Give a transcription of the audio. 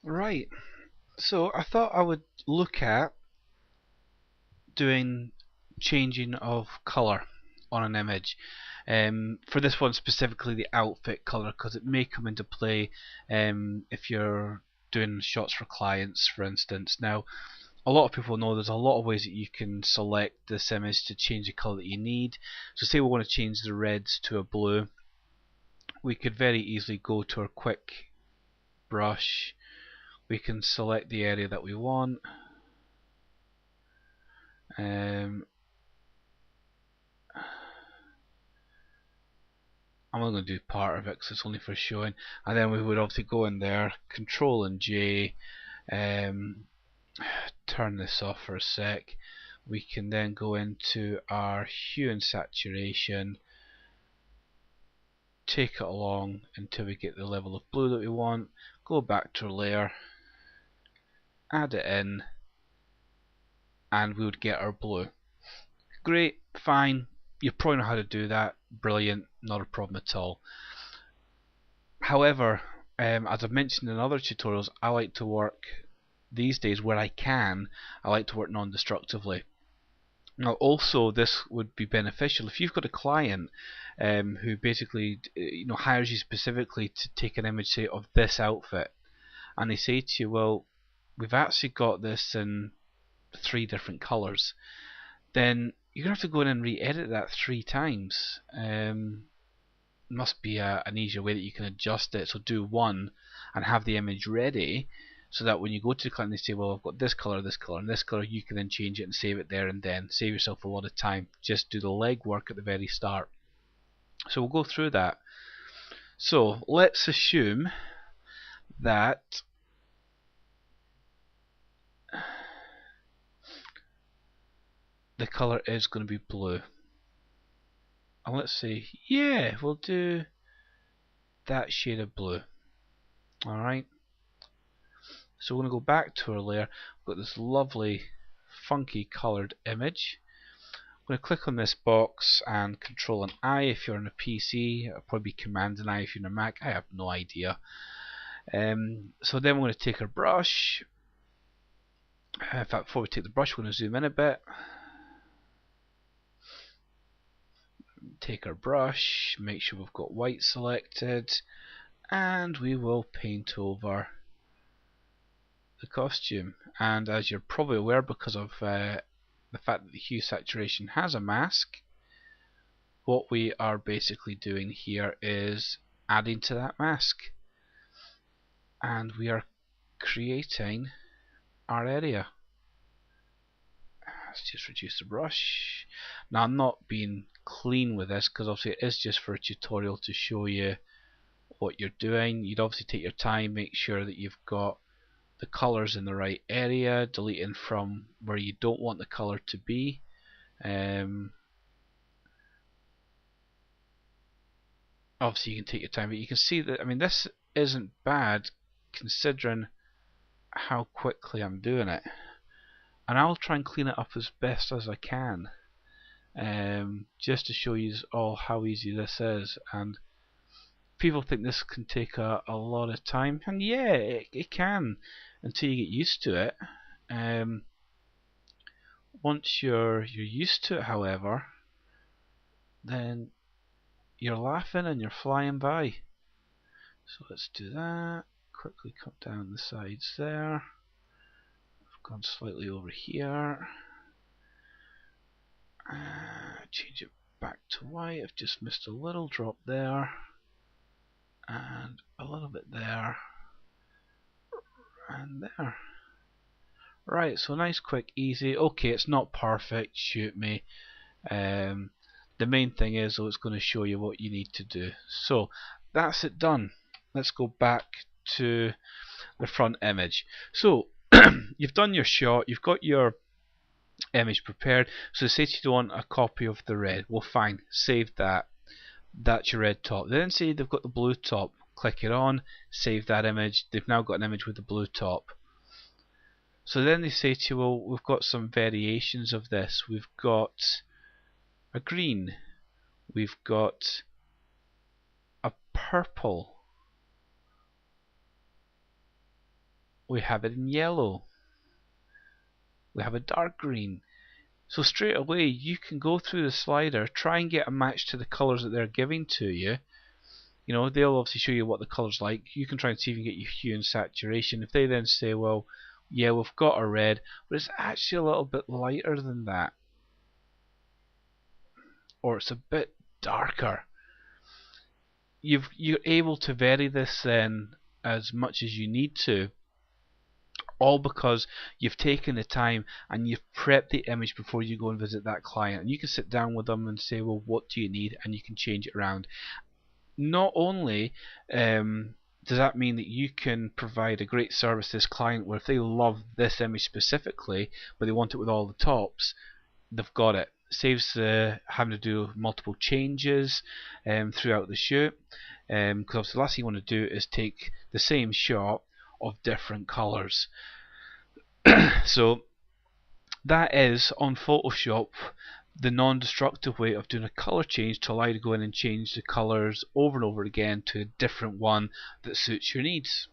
Right, so I thought I would look at doing changing of colour on an image. For this one specifically, the outfit colour, because it may come into play if you're doing shots for clients, for instance. Now, a lot of people know there's a lot of ways that you can select this image to change the colour that you need. So say we want to change the reds to a blue, we could very easily go to our quick brush. We can select the area that we want. I'm only going to do part of it because it's only for showing, and then we would obviously go in there, Control and J, turn this off for a sec. We can then go into our hue and saturation, take it along until we get the level of blue that we want, go back to our layer, add it in, and we would get our blue. Great, fine, you probably know how to do that, brilliant, not a problem at all. However, as I've mentioned in other tutorials, I like to work these days where I can. I like to work non-destructively. Now, also, this would be beneficial if you've got a client who basically, hires you specifically to take an image, say, of this outfit, and they say to you, "Well, we've actually got this in 3 different colours." Then you're gonna have to go in and re-edit that 3 times. Must be an easier way that you can adjust it. So do one and have the image ready, so that when you go to the client and they say, well, I've got this colour, and this colour, you can then change it and save it there and then. Save yourself a lot of time. Just do the legwork at the very start. So we'll go through that. So let's assume that the colour is going to be blue. And let's say, yeah, we'll do that shade of blue. Alright. So we're going to go back to our layer. We've got this lovely funky coloured image. I'm going to click on this box and Control and I if you're on a PC. It'll probably be Command and I if you're on a Mac. I have no idea. So then we're going to take our brush. In fact, before we take the brush, we're going to zoom in a bit. Take our brush, make sure we've got white selected, and we will paint over the costume. And as you're probably aware, because of the fact that the hue saturation has a mask, what we are basically doing here is adding to that mask, and we are creating our area. Let's just reduce the brush. Now, I'm not being clean with this because obviously it is just for a tutorial to show you what you're doing. You'd obviously take your time, make sure that you've got the colours in the right area, deleting from where you don't want the colour to be. Obviously you can take your time, but you can see that, I mean, this isn't bad considering how quickly I'm doing it. And I'll try and clean it up as best as I can, just to show you all how easy this is. And people think this can take a lot of time, and yeah, it can, until you get used to it. Once you're used to it, however, then you're laughing and you're flying by. So let's do that. Quickly cut down the sides there. I've gone slightly over here. Change it back to white. I've just missed a little drop there, and a little bit there, and there. Right, so nice, quick, easy. Okay, it's not perfect, shoot me. The main thing is, though, it's going to show you what you need to do. So that's it done. Let's go back to the front image. So you've done your shot, you've got your image prepared. So say you want a copy of the red. Well, fine, save that. That's your red top. They then say they've got the blue top. Click it on, save that image. They've now got an image with the blue top. So then they say to you, well, we've got some variations of this. We've got a green, we've got a purple, we have it in yellow, we have a dark green. So straight away you can go through the slider, try and get a match to the colours that they're giving to you. You know, they'll obviously show you what the colour's like. You can try and see if you can get your hue and saturation. If they then say, well, yeah, we've got a red, but it's actually a little bit lighter than that, or it's a bit darker, you're able to vary this then as much as you need to, all because you've taken the time and you've prepped the image before you go and visit that client. And you can sit down with them and say, well, what do you need? And you can change it around. Not only does that mean that you can provide a great service to this client, where if they love this image specifically, but they want it with all the tops, they've got it. Saves having to do multiple changes throughout the shoot, because the last thing you want to do is take the same shot of different colours. So that is, on Photoshop, the non-destructive way of doing a colour change, to allow you to go in and change the colours over and over again to a different one that suits your needs.